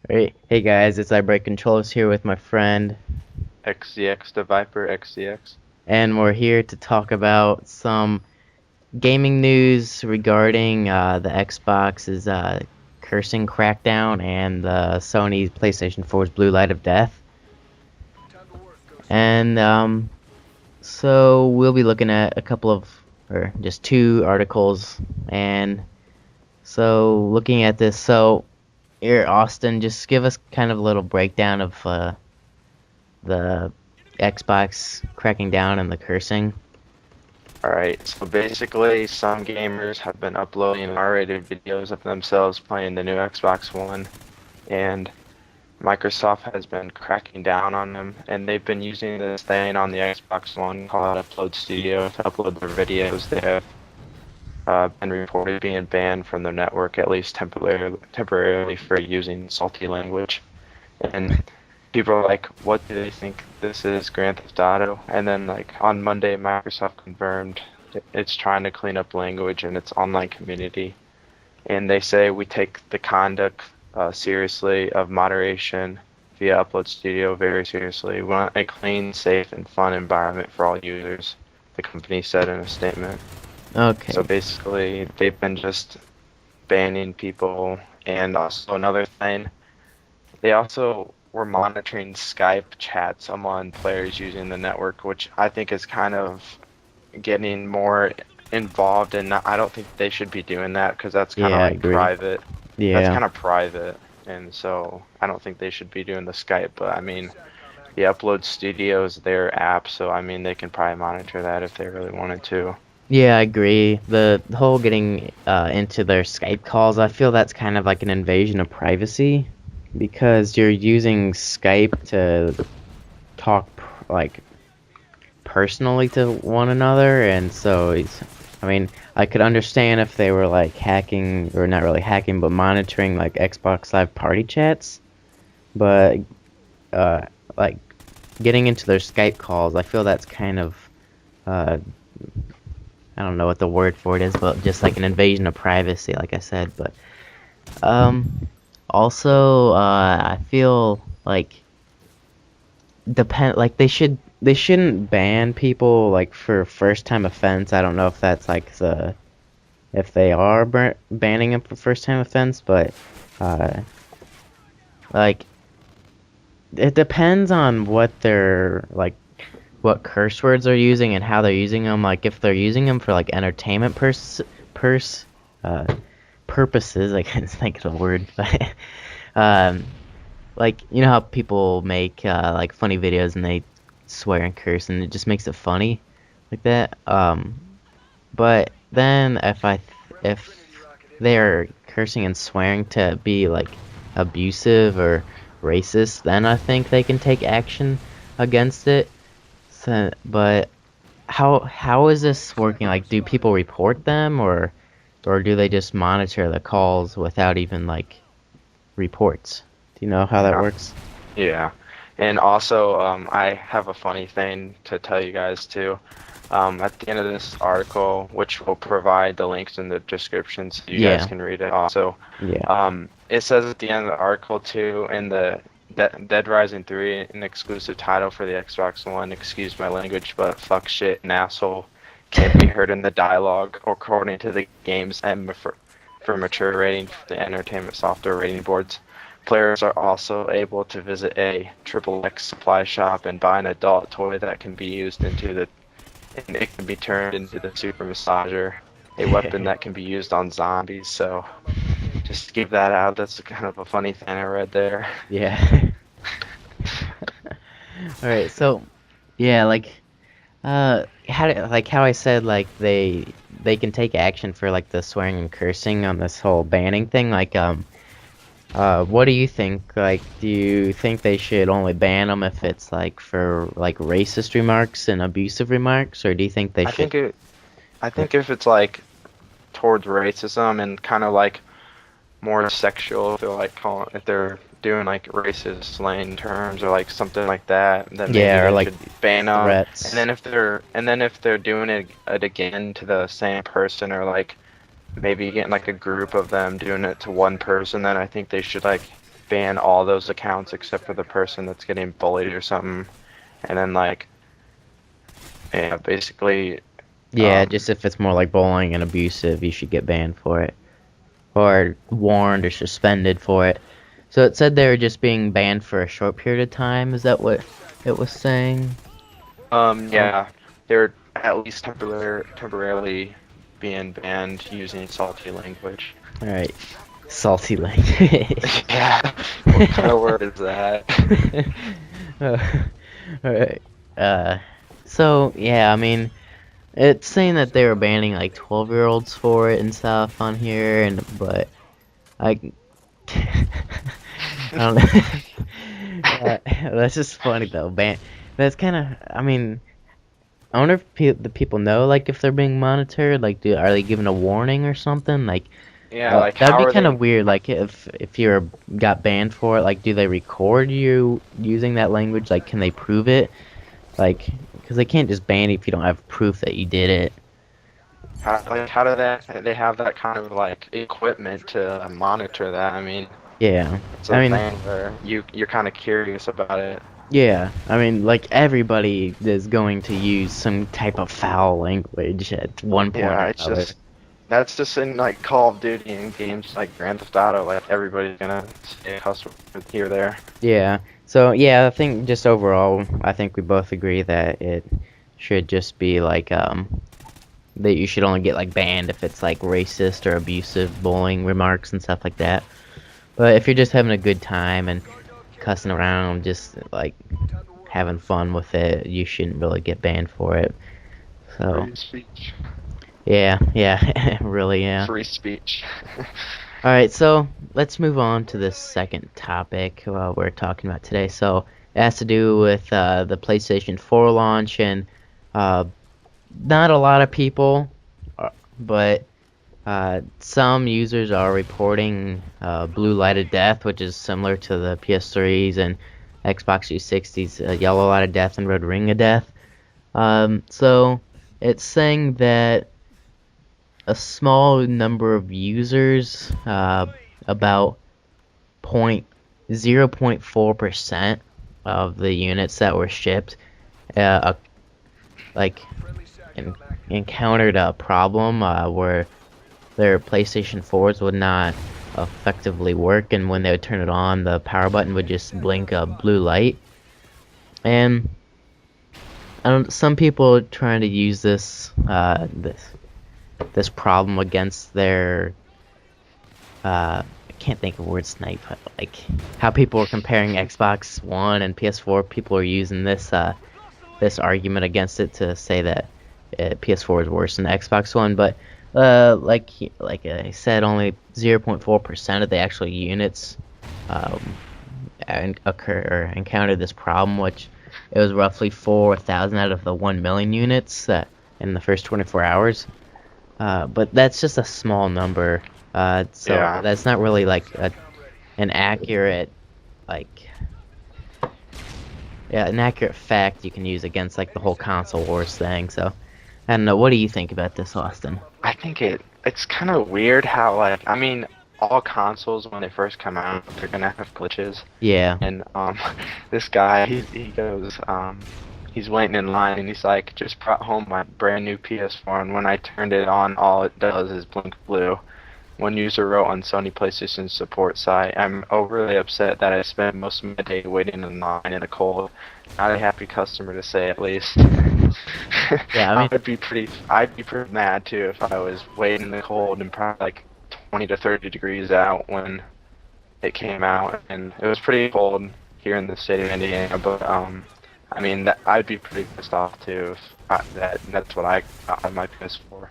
Hey guys, it's iBreak Controls here with my friend, XCX to Viper XCX. and we're here to talk about some gaming news regarding the Xbox's cursing crackdown and the Sony PlayStation 4's Blue Light of Death. And so we'll be looking at a couple of, or just two articles. And so looking at this, so here, Austin, just give us kind of a little breakdown of the Xbox cracking down and the cursing. Alright, so basically, some gamers have been uploading R-rated videos of themselves playing the new Xbox One, and Microsoft has been cracking down on them, and they've been using this thing on the Xbox One called Upload Studio to upload their videos. They have been reported being banned from their network, at least temporarily for using salty language. And people are like, what do they think this is, Grand Theft Auto? And then like on Monday, Microsoft confirmed it's trying to clean up language in its online community. And they say we take the conduct seriously of moderation via Upload Studio very seriously. We want a clean, safe, and fun environment for all users, the company said in a statement. So Okay. basically, they've been just banning people. And also another thing, they also were monitoring Skype chats among players using the network, which I think is kind of getting more involved, and I don't think they should be doing that because that's kind of Yeah, I like agree. private. That's Yeah. kind of private, and so I don't think they should be doing the Skype. But I mean, the Upload Studio is their app, so I mean they can probably monitor that if they really wanted to. Yeah, I agree. The whole getting into their Skype calls, I feel that's kind of like an invasion of privacy because you're using Skype to talk like personally to one another, and so I mean, I could understand if they were like hacking or not really hacking, but monitoring like Xbox Live party chats, but uh, like getting into their Skype calls, I feel that's kind of uh, I don't know what the word for it is, but just like an invasion of privacy, like I said. But also, I feel like they shouldn't ban people like for first time offense. I don't know if that's like if they are banning them for first time offense, but uh, like it depends on what they're like what curse words they're using and how they're using them. Like if they're using them for like entertainment purse uh, purposes, I can't think of the word, but um, like you know how people make like funny videos and they swear and curse and it just makes it funny like that. But then if they're cursing and swearing to be like abusive or racist, then I think they can take action against it. So, but how is this working? Like, do people report them or do they just monitor the calls without even like reports? Do you know how that Yeah. works? Yeah. And also, I have a funny thing to tell you guys too. At the end of this article, which will provide the links in the description so you guys Yeah, can read it also, yeah, it says at the end of the article too, in the Dead Rising 3, an exclusive title for the Xbox One, excuse my language, but fuck shit and asshole can't be heard in the dialogue according to the game's M for mature rating for the Entertainment Software rating boards. Players are also able to visit a XXX supply shop and buy an adult toy that can be used into the and it can be turned into the super massager, a weapon that can be used on zombies. So just to give that out, that's kind of a funny thing I read there. yeah. All right, so yeah, like how I said like they can take action for like the swearing and cursing on this whole banning thing. Like what do you think? Like, do you think they should only ban them if it's like for like racist remarks and abusive remarks, or do you think they I should? think it. I think if it's like towards racism and kind of like more sexual, if they're like if they're doing like racist slang terms or like something like that, then maybe Yeah, or they like should ban them. And threats. then if they're doing it again to the same person or like maybe getting like a group of them doing it to one person, then I think they should like ban all those accounts except for the person that's getting bullied or something, and then like, yeah, basically, Yeah, just if it's more like bullying and abusive, you should get banned for it, or warned or suspended for it. So it said they were just being banned for a short period of time. Is that what it was saying? yeah, they're at least temporarily being banned using salty language. All right, salty language. Yeah, what kind of word is that? All right. So yeah, I mean, it's saying that they were banning like 12-year-olds for it and stuff on here, and but I, I don't know. That's just funny though. That's kind of. I mean, I wonder if the people know, like, if they're being monitored. Like, are they given a warning or something? Like, Yeah, like that'd how be are kind they? of weird. Like, if you got banned for it, like, do they record you using that language? Like, can they prove it? Like, because they can't just ban you if you don't have proof that you did it. How do they have that kind of like equipment to monitor that? I mean, Yeah. it's I a mean, thing where you're kind of curious about it. yeah. I mean, like, everybody is going to use some type of foul language at one point Yeah, or it's another. just that's just in like Call of Duty and games like Grand Theft Auto. Like everybody's gonna say a cuss word here or there. Yeah. So, yeah, I think just overall, I think we both agree that it should just be like, that you should only get like banned if it's like racist or abusive bullying remarks and stuff like that. But if you're just having a good time and cussing around, just like having fun with it, you shouldn't really get banned for it. So Free speech. yeah, really, yeah. Free speech. All right, so let's move on to the second topic we're talking about today. So it has to do with the PlayStation 4 launch, and uh, not a lot of people, but some users are reporting blue light of death, which is similar to the PS3s and Xbox 360's yellow light of death and red ring of death. So it's saying that a small number of users, about 0.4% of the units that were shipped, like encountered a problem where their PlayStation 4s would not effectively work, and when they would turn it on, the power button would just blink a blue light. And some people are trying to use this problem against their I can't think of the word snipe, but like how people are comparing Xbox One and PS4. People are using this argument against it to say that PS4 is worse than the Xbox One, but like I said, only 0.4% of the actual units encountered this problem, which it was roughly 4,000 out of the 1 million units in the first 24 hours. But that's just a small number, so Yeah. that's not really like an accurate like an accurate fact you can use against like the whole console wars thing. So I don't know. What do you think about this, Austin? I think it's kind of weird how like I mean all consoles when they first come out they're gonna have glitches. Yeah. And this guy he goes he's waiting in line and he's like, just brought home my brand new PS4 and when I turned it on, all it does is blink blue. One user wrote on Sony PlayStation support site, I'm overly upset that I spent most of my day waiting in line in the cold. Not a happy customer to say at least. Yeah, I mean, I'd be pretty mad too if I was waiting in the cold and probably like 20 to 30 degrees out when it came out, and it was pretty cold here in the state of Indiana, but I mean, I'd be pretty pissed off too if that's what I got on my PS4.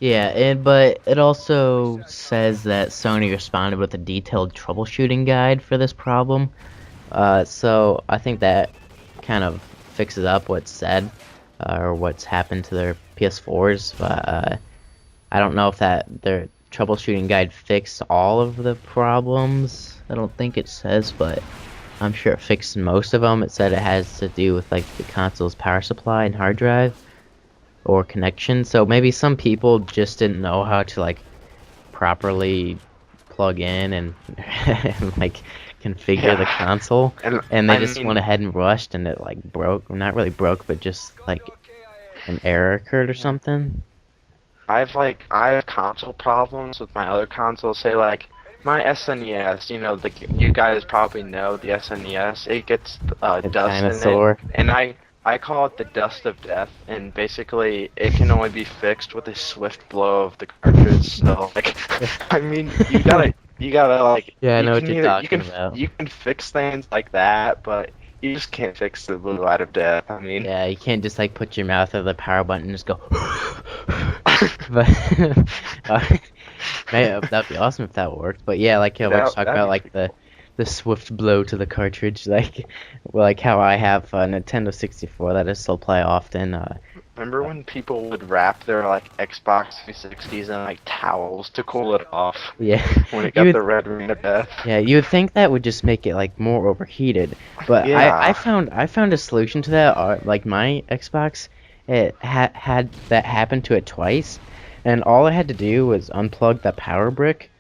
yeah, but it also says that Sony responded with a detailed troubleshooting guide for this problem. So I think that kind of fixes up what's said or what's happened to their PS4s. But I don't know if their troubleshooting guide fixed all of the problems. I don't think it says, but I'm sure it fixed most of them. It said it has to do with like the console's power supply and hard drive or connection. So maybe some people just didn't know how to like properly plug in and, and like configure the Yeah. console, And and they I just mean, went ahead and rushed, and it like broke. Not really broke, but just like an error occurred or something. I have console problems with my other consoles. Say like my SNES, you guys probably know the SNES. It gets It's dust kind of in it, sore. and I call it the dust of death. And basically, it can only be fixed with a swift blow of the cartridge. So like, I mean, you gotta like Yeah, I you know what can you're either talking about. you can fix things like that, but you just can't fix the blue light of death. I mean. Yeah, you can't just like put your mouth over the power button and just go. But uh, that'd be awesome if that worked. But yeah, like we're just talking That'd about be like pretty cool. the swift blow to the cartridge, like how I have a Nintendo 64 that I still play often. Remember when people would wrap their like Xbox 360s in like towels to cool it off Yeah, when it you got would the red ring of death? yeah you would think that would just make it like more overheated, but Yeah. I found a solution to that. Like my Xbox, it had that happen to it twice, and all I had to do was unplug the power brick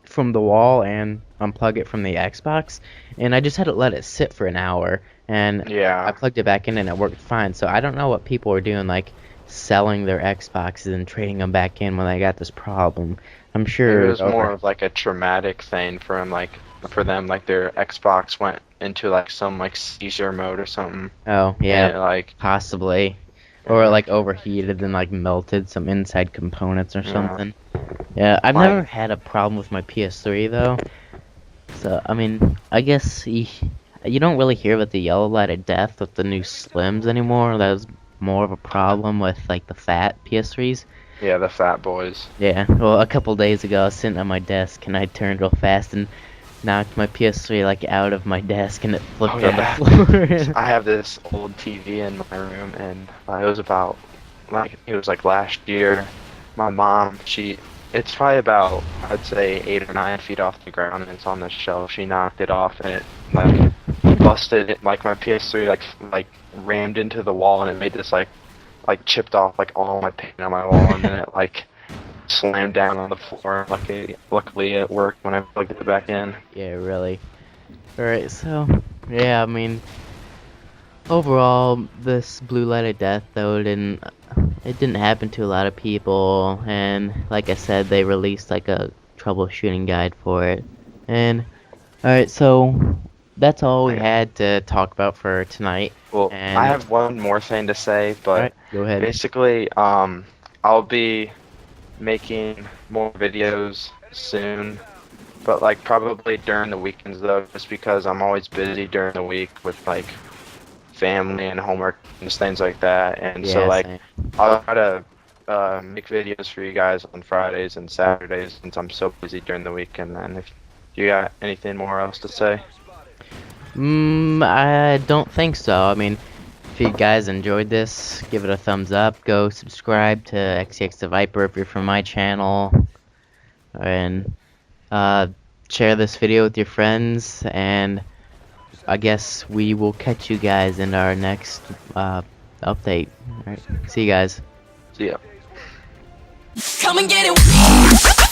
from the wall and unplug it from the Xbox, and I just had to let it sit for an hour, and I Yeah. plugged it back in and it worked fine. So I don't know what people are doing, like selling their Xboxes and trading them back in when they got this problem. I'm Maybe it sure was more over. of like a traumatic thing for them like their Xbox went into like some like seizure mode or something. Oh And yeah, it like possibly, or yeah, like overheated and like melted some inside components or yeah. something. Yeah, I've never My had a problem with my PS3 though. So, I mean, I guess you don't really hear about the yellow light of death with the new Slims anymore. That was more of a problem with like the fat PS3s. yeah, the Fat Boys. Yeah, well, a couple days ago, I was sitting at my desk and I turned real fast and knocked my PS3 like out of my desk and it Oh flipped on the yeah. floor. I have this old TV in my room, and it was about like it was like last year. My mom, it's probably about I'd say 8 or 9 feet off the ground, and it's on the shelf. She knocked it off, and it like busted it. Like my PS3 like rammed into the wall, and it made this like chipped off like all my paint on my wall, and then it like slammed down on the floor. Luckily it worked when I plugged it back in. Yeah, really. Alright, so, yeah, I mean, overall, this blue light of death though it didn't happen to a lot of people, and like I said, they released like a troubleshooting guide for it. And alright, so that's all we I had to talk about for tonight. Well, I And have one more thing to say, but alright, go ahead. basically, I'll be making more videos soon, but like probably during the weekends though, just because I'm always busy during the week with like family and homework and things like that, and so Yeah, like same. I'll try to make videos for you guys on Fridays and Saturdays since I'm so busy during the week. And then if you got anything more else to say. I don't think so. I mean, if you guys enjoyed this, give it a thumbs up. Go subscribe to XCX the Viper if you're from my channel. And share this video with your friends. And I guess we will catch you guys in our next update. Alright, see you guys. See ya. Come and get it.